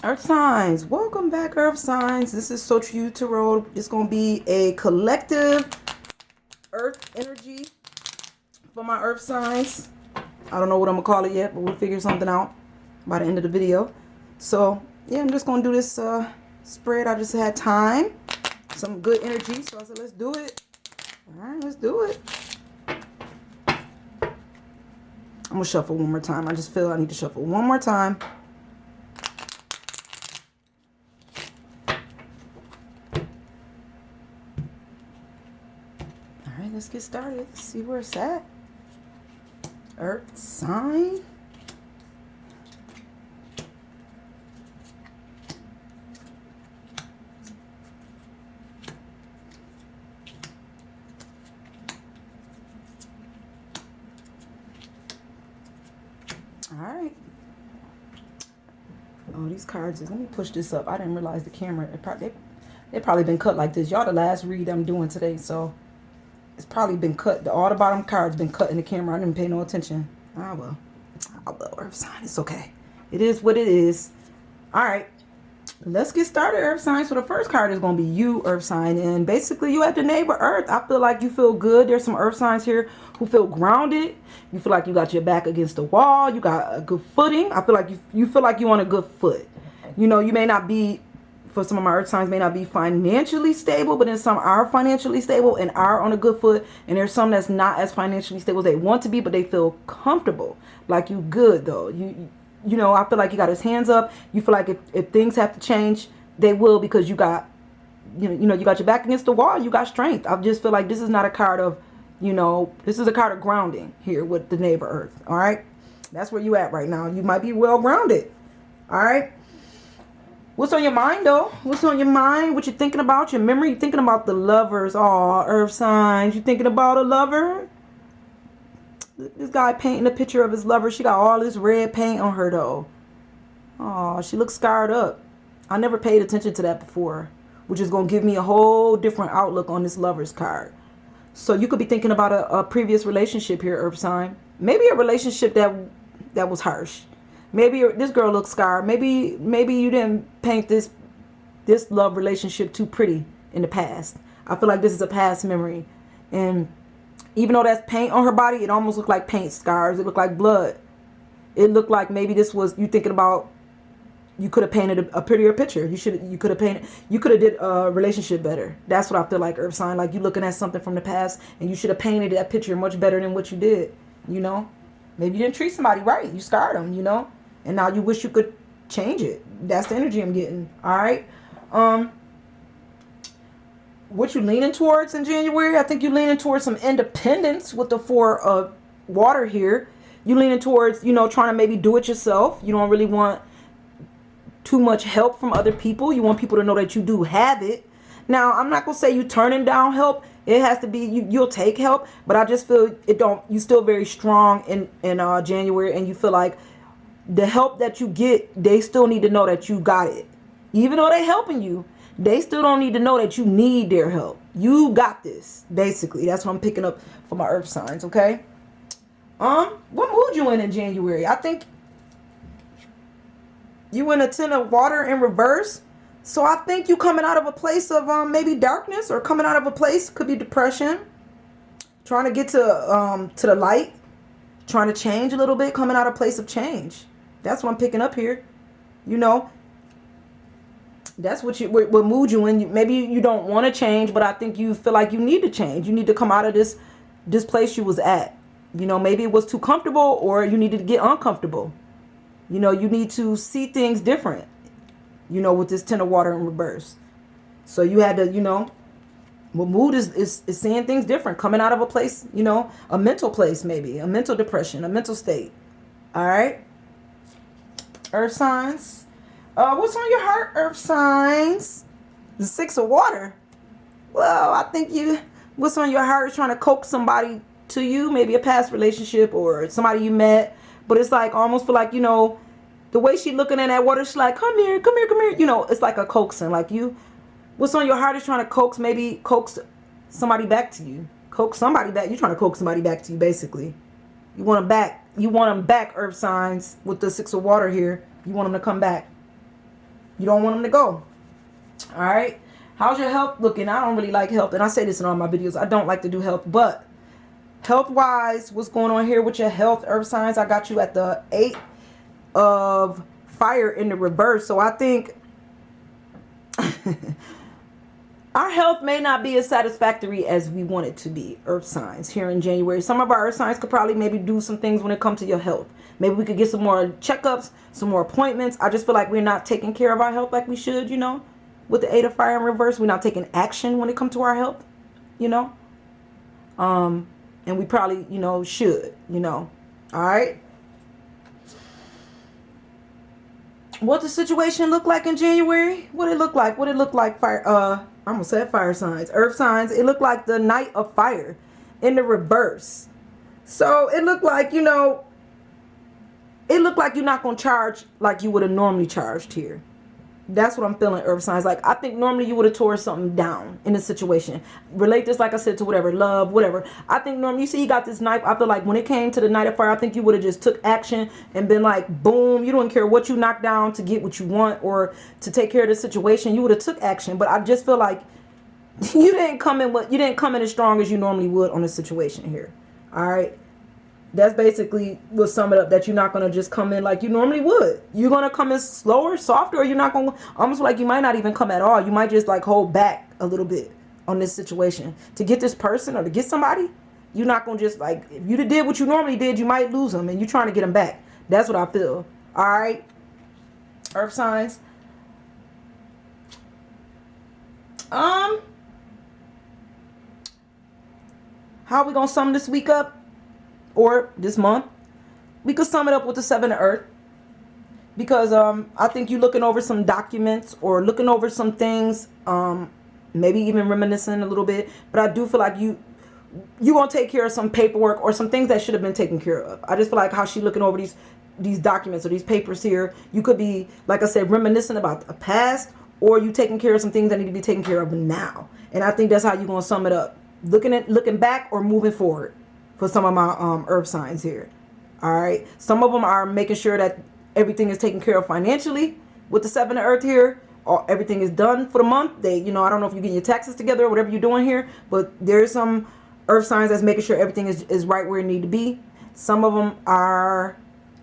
Earth signs, welcome back, Earth signs. This is So True Tarot. It's going to be a collective Earth energy for my Earth signs. I don't know what I'm going to call it yet, but we'll figure something out by the end of the video. So, yeah, I'm just going to do this spread. I just had time, some good energy, so I said, let's do it. All right, let's do it. I'm going to shuffle one more time. I just feel I need to shuffle one more time. Let's get started. Let's see where it's at. Earth sign. All right. Oh, these cards is, let me push this up. I didn't realize the camera, they probably been cut like this. Y'all the last read I'm doing today, so it's probably been cut. All the bottom cards been cut in the camera. I didn't pay no attention. Ah, well. Earth sign. It's okay. It is what it is. All right. Let's get started, Earth sign. So the first card is going to be you, Earth sign. And basically, you have the neighbor Earth. I feel like you feel good. There's some Earth signs here who feel grounded. You feel like you got your back against the wall. You got a good footing. I feel like you feel like you're on a good foot. You know, you may not be, for some of my Earth signs, may not be financially stable, but then some are financially stable and are on a good foot. And there's some that's not as financially stable as they want to be, but they feel comfortable. Like you good, though. You know, I feel like you got his hands up. You feel like if things have to change, they will, because you got, you know, you got your back against the wall. You got strength. I just feel like this is not a card of, you know, this is a card of grounding here with the neighbor Earth. All right. That's where you at right now. You might be well grounded. All right. What's on your mind, though? What's on your mind? What you thinking about? Your memory? You thinking about the lovers? Oh, Earth signs. You thinking about a lover? This guy painting a picture of his lover. She got all this red paint on her, though. Oh, she looks scarred up. I never paid attention to that before, which is going to give me a whole different outlook on this lover's card. So you could be thinking about a previous relationship here, Earth sign. Maybe a relationship that was harsh. Maybe this girl looks scarred. Maybe you didn't paint this love relationship too pretty in the past. I feel like this is a past memory. And even though that's paint on her body, it almost looked like paint scars. It looked like blood. It looked like maybe this was you thinking about, you could have painted a prettier picture. You could have did a relationship better. That's what I feel like, Earth sign. Like you looking at something from the past and you should have painted that picture much better than what you did. You know, maybe you didn't treat somebody right. You scarred them, you know, and now you wish you could change it. That's the energy I'm getting. All right. What you leaning towards in January? I think you leaning towards some independence with the 4 of water here. You leaning towards, you know, trying to maybe do it yourself. You don't really want too much help from other people. You want people to know that you do have it. Now, I'm not gonna say you turning down help. It has to be you'll take help, but I just feel you still very strong in January, and you feel like the help that you get, they still need to know that you got it. Even though they helping you, they still don't need to know that you need their help. You got this. Basically, that's what I'm picking up for my Earth signs. Okay. What mood you in January? I think you in a 10 of water in reverse. So I think you coming out of a place of maybe darkness, or coming out of a place, could be depression, trying to get to the light, trying to change a little bit, coming out of a place of change. That's what I'm picking up here. You know, that's what mood you in. Maybe you don't want to change, but I think you feel like you need to change. You need to come out of this place you was at. You know, maybe it was too comfortable, or you needed to get uncomfortable. You know, you need to see things different, you know, with this 10 of water in reverse. So you had to, you know, well, mood is seeing things different, coming out of a place, you know, a mental place, maybe a mental depression, a mental state. All right. Earth signs. What's on your heart, Earth signs? The 6 of water. Well, I think what's on your heart is trying to coax somebody to you, maybe a past relationship or somebody you met. But it's like, almost feel like, you know, the way she looking at that water, she's like, come here. You know, it's like a coaxing. Like what's on your heart is trying to coax somebody back to you. Coax somebody back. You're trying to coax somebody back to you, basically. You want them back, Earth signs, with the 6 of water here. You want them to come back. You don't want them to go. All right. How's your health looking? I don't really like health, and I say this in all my videos. I don't like to do health, but health-wise, what's going on here with your health, earth signs? I got you at the 8 of fire in the reverse. So I think our health may not be as satisfactory as we want it to be, earth signs, here in January. Some of our earth signs could probably maybe do some things when it comes to your health. Maybe we could get some more checkups, some more appointments. I just feel like we're not taking care of our health like we should, you know. With the 8 of fire in reverse, we're not taking action when it comes to our health, you know. And we probably, you know, should, you know. All right. What the situation look like in January? What it look like? What it look like? Fire. I almost said fire signs, earth signs. It looked like the Knight of Fire in the reverse. So it looked like, you know, it looked like you're not gonna charge like you would have normally charged here. That's what I'm feeling, earth signs. Like, I think normally you would have tore something down in this situation. Relate this, like I said, to whatever, love, whatever. I think normally, you see you got this knife. I feel like when it came to the Knight of Fire, I think you would have just took action and been like, boom. You don't care what you knock down to get what you want or to take care of the situation. You would have took action. But I just feel like you didn't come in as strong as you normally would on the situation here. All right. That's basically will sum it up, that you're not going to just come in like you normally would. You're going to come in slower, softer, or you're not going to, almost like you might not even come at all. You might just like hold back a little bit on this situation. To get this person or to get somebody, you're not going to just like, if you did what you normally did, you might lose them and you're trying to get them back. That's what I feel. All right. Earth signs. How are we going to sum this week up? Or this month? We could sum it up with the 7 of Earth. Because I think you're looking over some documents or looking over some things. Maybe even reminiscing a little bit. But I do feel like you're going to take care of some paperwork or some things that should have been taken care of. I just feel like how she's looking over these documents or these papers here. You could be, like I said, reminiscing about the past. Or you taking care of some things that need to be taken care of now. And I think that's how you're going to sum it up. Looking back or moving forward. For some of my earth signs here. All right. Some of them are making sure that everything is taken care of financially with the 7 of Earth here. Or everything is done for the month. They, you know, I don't know if you're getting your taxes together or whatever you're doing here. But there's some earth signs that's making sure everything is right where it need to be. Some of them are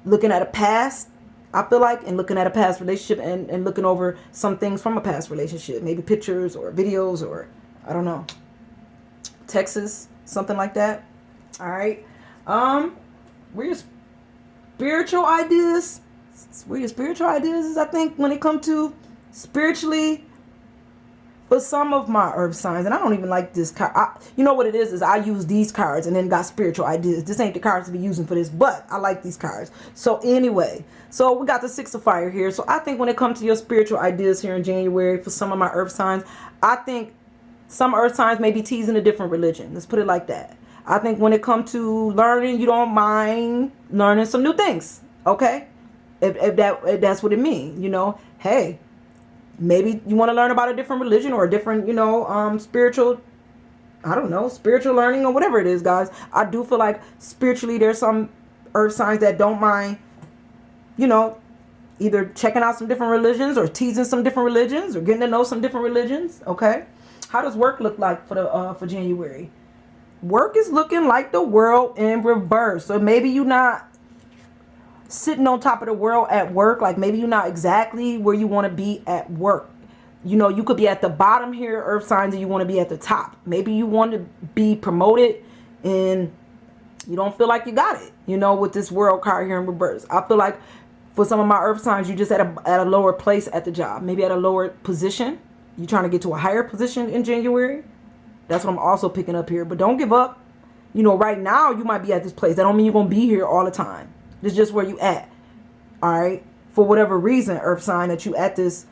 looking at a past, I feel like, and looking at a past relationship and looking over some things from a past relationship. Maybe pictures or videos or, I don't know, texts, something like that. All right. Where your spiritual ideas? Where your spiritual ideas is, I think, when it comes to spiritually. For some of my earth signs, and I don't even like this card. You know what it is I use these cards and then got spiritual ideas. This ain't the cards to be using for this, but I like these cards. So anyway, so we got the 6 of fire here. So I think when it comes to your spiritual ideas here in January, for some of my earth signs, I think some earth signs may be teasing a different religion. Let's put it like that. I think when it comes to learning, you don't mind learning some new things. Okay. If that's what it means, you know, hey, maybe you want to learn about a different religion or a different, you know, spiritual, I don't know, spiritual learning or whatever it is, guys. I do feel like spiritually there's some earth signs that don't mind, you know, either checking out some different religions or teasing some different religions or getting to know some different religions. Okay. How does work look like for January? Work is looking like the world in reverse. So maybe you're not sitting on top of the world at work. Like maybe you're not exactly where you want to be at work. You know, you could be at the bottom here, earth signs, and you want to be at the top. Maybe you want to be promoted and you don't feel like you got it, you know, with this world card here in reverse. I feel like for some of my earth signs, you just at a lower place at the job, maybe at a lower position. You're trying to get to a higher position in January. That's what I'm also picking up here. But don't give up. You know, right now you might be at this place. That don't mean you're going to be here all the time. It's just where you at. All right. For whatever reason, earth sign, that you at this,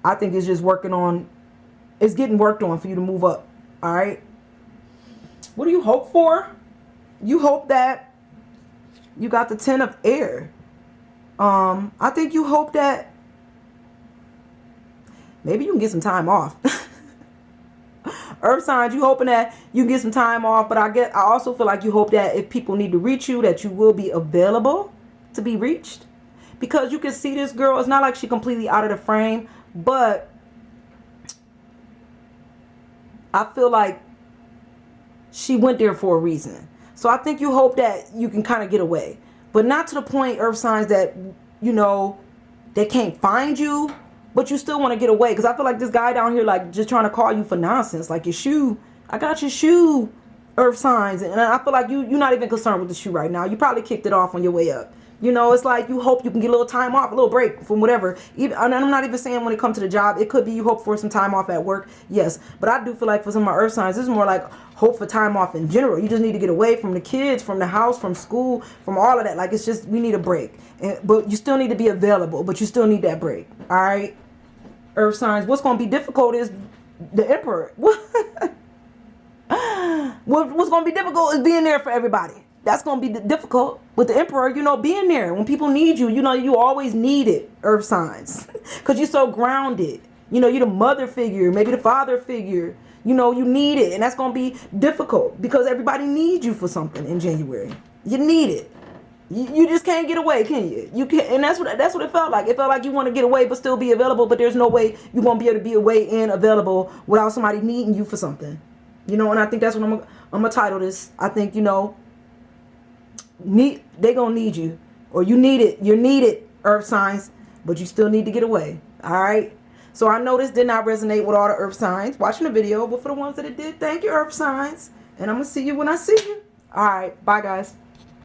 I think it's just working on, it's getting worked on for you to move up. All right. What do you hope for? You hope that you got the 10 of air. I think you hope that maybe you can get some time off. Earth signs, you hoping that you can get some time off, but I also feel like you hope that if people need to reach you, that you will be available to be reached. because you can see this girl. It's not like she completely out of the frame, but I feel like she went there for a reason. So I think you hope that you can kind of get away, but not to the point, earth signs, that, you know, they can't find you, but you still want to get away. Because I feel like this guy down here, like, just trying to call you for nonsense. Like, your shoe, I got your shoe, earth signs. And I feel like you're not even concerned with the shoe right now. You probably kicked it off on your way up. You know, it's like you hope you can get a little time off, a little break from whatever. Even, and I'm not even saying when it comes to the job. It could be you hope for some time off at work. Yes. But I do feel like for some of my earth signs, this is more like hope for time off in general. You just need to get away from the kids, from the house, from school, from all of that. Like, it's just, we need a break. But you still need to be available. But you still need that break. All right? Earth signs. What's going to be difficult is the Emperor. What's going to be difficult is being there for everybody. That's going to be difficult with the Emperor, you know, being there when people need you. You know, you always need it, earth signs, because you're so grounded. You know, you're the mother figure, maybe the father figure. You know, you need it. And that's going to be difficult because everybody needs you for something in January. You need it. You just can't get away, can you? You can't, and that's what it felt like. It felt like you want to get away but still be available, but there's no way you won't be able to be away and available without somebody needing you for something. You know, and I think that's what I'm gonna title this. I think, you know, they gonna need you, or you need it. You're needed, earth signs, but you still need to get away. All right. So I know this did not resonate with all the earth signs watching the video, but for the ones that it did, thank you, earth signs, and I'm gonna see you when I see you. All right. Bye, guys.